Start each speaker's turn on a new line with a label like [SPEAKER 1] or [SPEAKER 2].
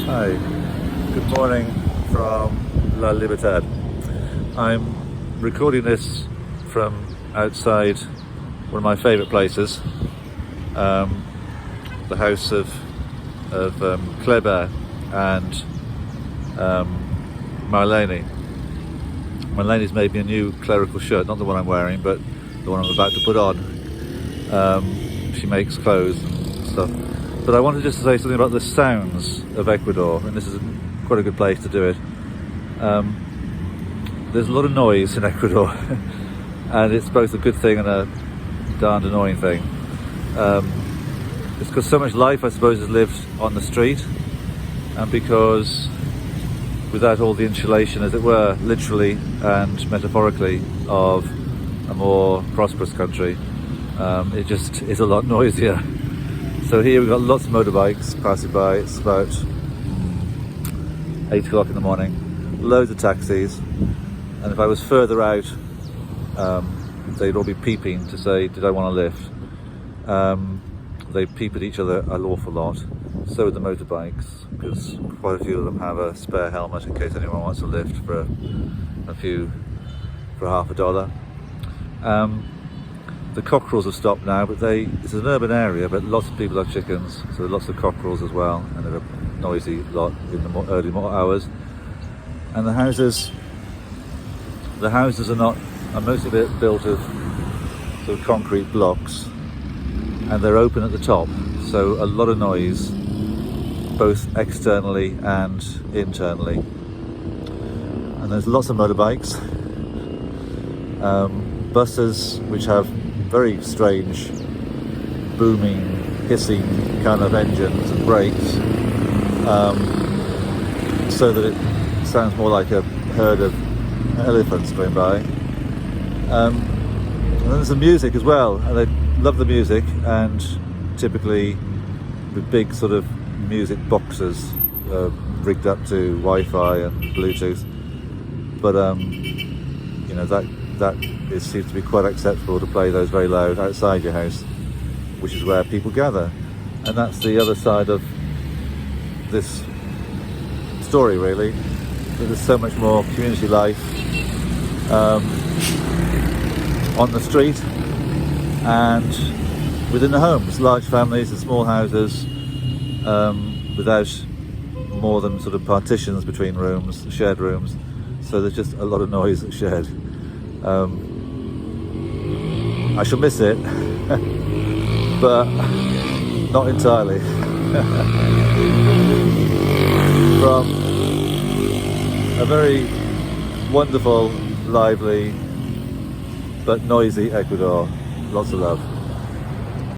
[SPEAKER 1] Hi, good morning from La Libertad. I'm recording this from outside one of my favourite places, the house of Kleber and Marlene. Marlene's made me a new clerical shirt, not the one I'm wearing, but the one I'm about to put on. She makes clothes and stuff. But I wanted just to say something about the sounds of Ecuador, and this is quite a good place to do it. There's a lot of noise in Ecuador, and it's both a good thing and a darned annoying thing. It's because so much life, I suppose, is lived on the street, and because without all the insulation, as it were, literally and metaphorically, of a more prosperous country, it just is a lot noisier. So here we've got lots of motorbikes passing by. It's about 8 o'clock in the morning, loads of taxis, and if I was further out, they'd all be peeping to say, did I want a lift? They peep at each other an awful lot. So would the motorbikes, because quite a few of them have a spare helmet in case anyone wants a lift for half a dollar. The cockerels have stopped now, but it's an urban area, but lots of people have chickens, so lots of cockerels as well, and they're a noisy lot in the early hours. And the houses are most of it built of sort of concrete blocks, and they're open at the top, so a lot of noise, both externally and internally. And there's lots of motorbikes, buses which have very strange booming, hissing kind of engines and brakes, so that it sounds more like a herd of elephants going by. And then there's the music as well, and they love the music, and typically with big sort of music boxes rigged up to Wi-Fi and Bluetooth, but you know, that seems to be quite acceptable to play those very loud outside your house, which is where people gather. And that's the other side of this story, really, that there's so much more community life on the street and within the homes, large families and small houses, without more than sort of partitions between rooms, shared rooms. So there's just a lot of noise that's shared. I shall miss it, but not entirely. From a very wonderful, lively, but noisy Ecuador. Lots of love.